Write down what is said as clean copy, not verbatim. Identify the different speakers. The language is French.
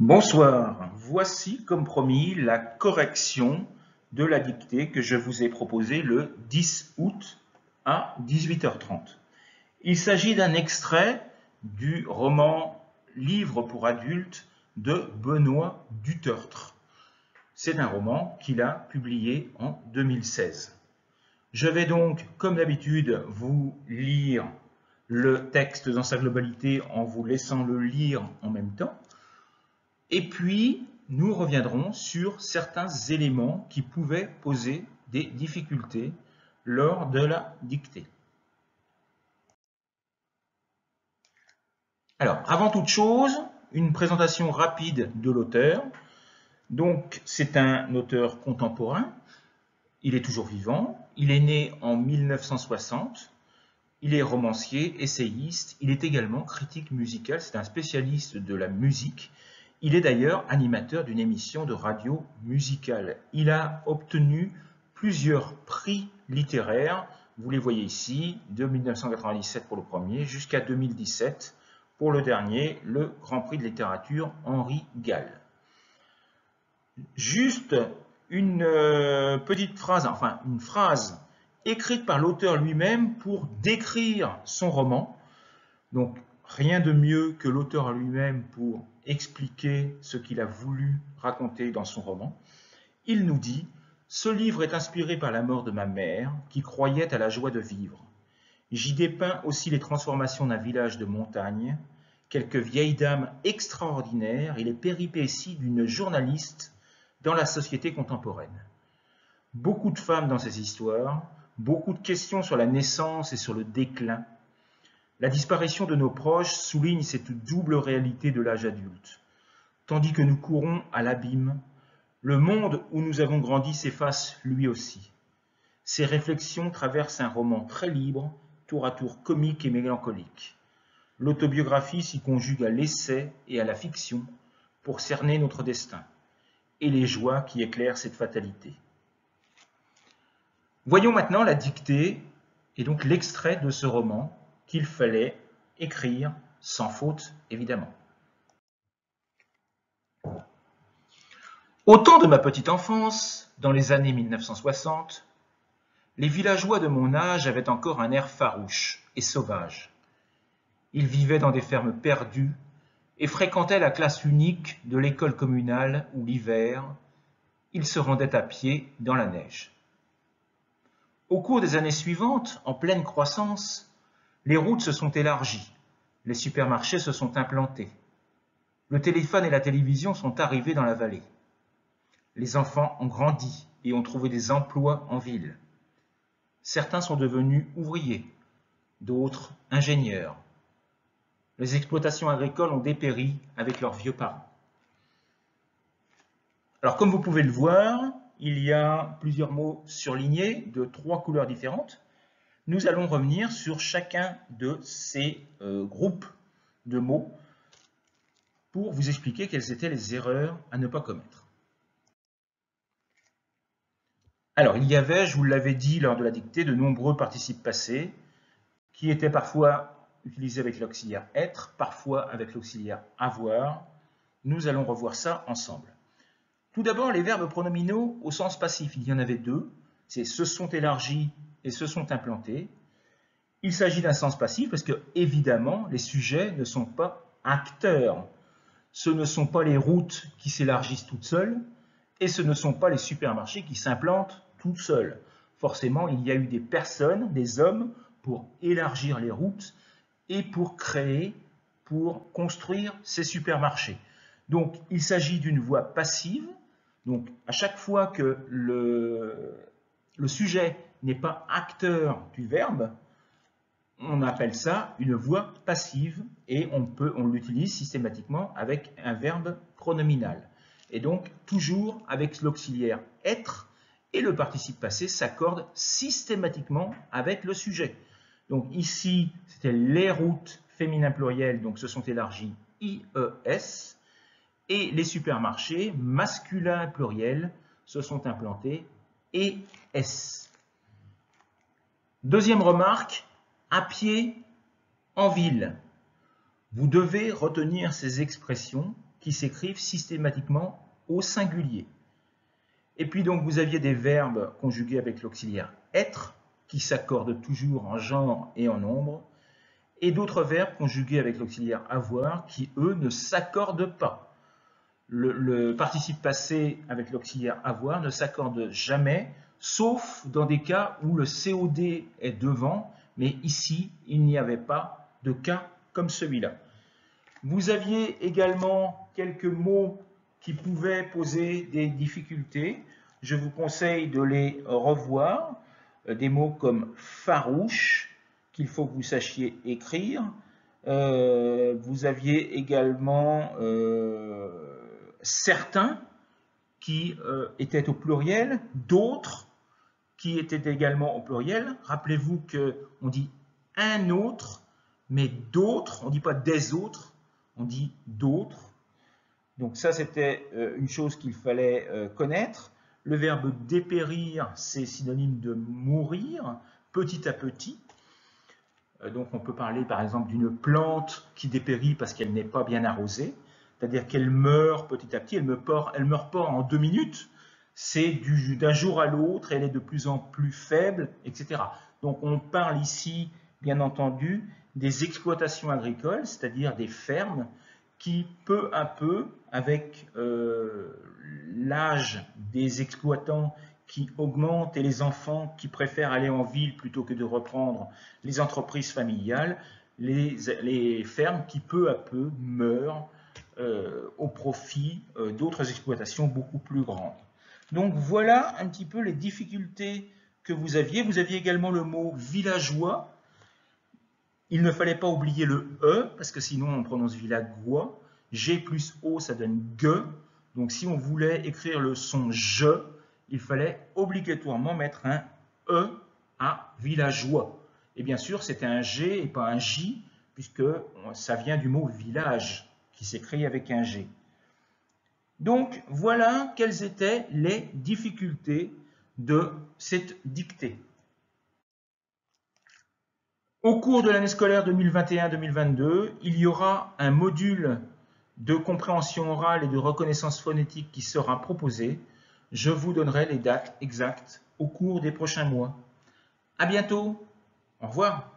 Speaker 1: Bonsoir, voici comme promis la correction de la dictée que je vous ai proposée le 10 août à 18h30. Il s'agit d'un extrait du roman Livre pour adultes de Benoît Dutertre. C'est un roman qu'il a publié en 2016. Je vais donc, comme d'habitude, vous lire le texte dans sa globalité en vous laissant le lire en même temps. Et puis, nous reviendrons sur certains éléments qui pouvaient poser des difficultés lors de la dictée. Alors, avant toute chose, une présentation rapide de l'auteur. Donc, c'est un auteur contemporain. Il est toujours vivant. Il est né en 1960. Il est romancier, essayiste. Il est également critique musical. C'est un spécialiste de la musique. Il est d'ailleurs animateur d'une émission de radio musicale. Il a obtenu plusieurs prix littéraires, vous les voyez ici, de 1997 pour le premier jusqu'à 2017 pour le dernier, le Grand Prix de littérature Henri Gall. Juste une petite phrase, enfin une phrase écrite par l'auteur lui-même pour décrire son roman. Donc rien de mieux que l'auteur lui-même pour expliquer ce qu'il a voulu raconter dans son roman. Il nous dit « Ce livre est inspiré par la mort de ma mère, qui croyait à la joie de vivre. J'y dépeins aussi les transformations d'un village de montagne, quelques vieilles dames extraordinaires et les péripéties d'une journaliste dans la société contemporaine. Beaucoup de femmes dans ces histoires, beaucoup de questions sur la naissance et sur le déclin. La disparition de nos proches souligne cette double réalité de l'âge adulte. Tandis que nous courons à l'abîme, le monde où nous avons grandi s'efface lui aussi. Ces réflexions traversent un roman très libre, tour à tour comique et mélancolique. L'autobiographie s'y conjugue à l'essai et à la fiction pour cerner notre destin, et les joies qui éclairent cette fatalité. Voyons maintenant la dictée, et donc l'extrait de ce roman, qu'il fallait écrire sans faute, évidemment. Au temps de ma petite enfance, dans les années 1960, les villageois de mon âge avaient encore un air farouche et sauvage. Ils vivaient dans des fermes perdues et fréquentaient la classe unique de l'école communale où l'hiver, ils se rendaient à pied dans la neige. Au cours des années suivantes, en pleine croissance, les routes se sont élargies, les supermarchés se sont implantés, le téléphone et la télévision sont arrivés dans la vallée. Les enfants ont grandi et ont trouvé des emplois en ville. Certains sont devenus ouvriers, d'autres ingénieurs. Les exploitations agricoles ont dépéri avec leurs vieux parents. Alors comme vous pouvez le voir, il y a plusieurs mots surlignés de 3 couleurs différentes. Nous allons revenir sur chacun de ces groupes de mots pour vous expliquer quelles étaient les erreurs à ne pas commettre. Alors, il y avait, je vous l'avais dit lors de la dictée, de nombreux participes passés qui étaient parfois utilisés avec l'auxiliaire être, parfois avec l'auxiliaire avoir. Nous allons revoir ça ensemble. Tout d'abord, les verbes pronominaux au sens passif. Il y en avait 2. C'est se sont élargis et se sont implantés. Il s'agit d'un sens passif parce que, évidemment, les sujets ne sont pas acteurs. Ce ne sont pas les routes qui s'élargissent toutes seules et ce ne sont pas les supermarchés qui s'implantent toutes seules. Forcément, il y a eu des personnes, des hommes, pour élargir les routes et pour créer, pour construire ces supermarchés. Donc, il s'agit d'une voix passive. Donc, à chaque fois que le sujet n'est pas acteur du verbe, on appelle ça une voix passive et on l'utilise systématiquement avec un verbe pronominal. Et donc, toujours avec l'auxiliaire être et le participe passé s'accorde systématiquement avec le sujet. Donc ici, c'était les routes féminin pluriel, donc se sont élargies IES, et les supermarchés masculin pluriel se sont implantés ES. Deuxième remarque, à pied en ville. Vous devez retenir ces expressions qui s'écrivent systématiquement au singulier. Et puis donc vous aviez des verbes conjugués avec l'auxiliaire être, qui s'accordent toujours en genre et en nombre, et d'autres verbes conjugués avec l'auxiliaire avoir, qui eux ne s'accordent pas. Le participe passé avec l'auxiliaire avoir ne s'accorde jamais, sauf dans des cas où le COD est devant, mais ici, il n'y avait pas de cas comme celui-là. Vous aviez également quelques mots qui pouvaient poser des difficultés. Je vous conseille de les revoir. Des mots comme farouche, qu'il faut que vous sachiez écrire. Vous aviez également certains qui étaient au pluriel, d'autres qui étaient également au pluriel. Rappelez-vous qu'on dit un autre, mais d'autres, on ne dit pas des autres, on dit d'autres. Donc ça, c'était une chose qu'il fallait connaître. Le verbe dépérir, c'est synonyme de mourir petit à petit. Donc on peut parler par exemple d'une plante qui dépérit parce qu'elle n'est pas bien arrosée. C'est-à-dire qu'elle meurt petit à petit, elle meurt pas en 2 minutes, c'est d'un jour à l'autre, elle est de plus en plus faible, etc. Donc on parle ici, bien entendu, des exploitations agricoles, c'est-à-dire des fermes qui, peu à peu, avec l'âge des exploitants qui augmente et les enfants qui préfèrent aller en ville plutôt que de reprendre les entreprises familiales, les fermes qui, peu à peu, meurent au profit d'autres exploitations beaucoup plus grandes. Donc voilà un petit peu les difficultés que vous aviez. Vous aviez également le mot villageois. Il ne fallait pas oublier le E, parce que sinon on prononce villagois. G plus O, ça donne GE. Donc si on voulait écrire le son je, il fallait obligatoirement mettre un E à villageois. Et bien sûr, c'était un G et pas un J, puisque ça vient du mot village, qui s'écrit avec un G. Donc, voilà quelles étaient les difficultés de cette dictée. Au cours de l'année scolaire 2021-2022, il y aura un module de compréhension orale et de reconnaissance phonétique qui sera proposé. Je vous donnerai les dates exactes au cours des prochains mois. À bientôt. Au revoir.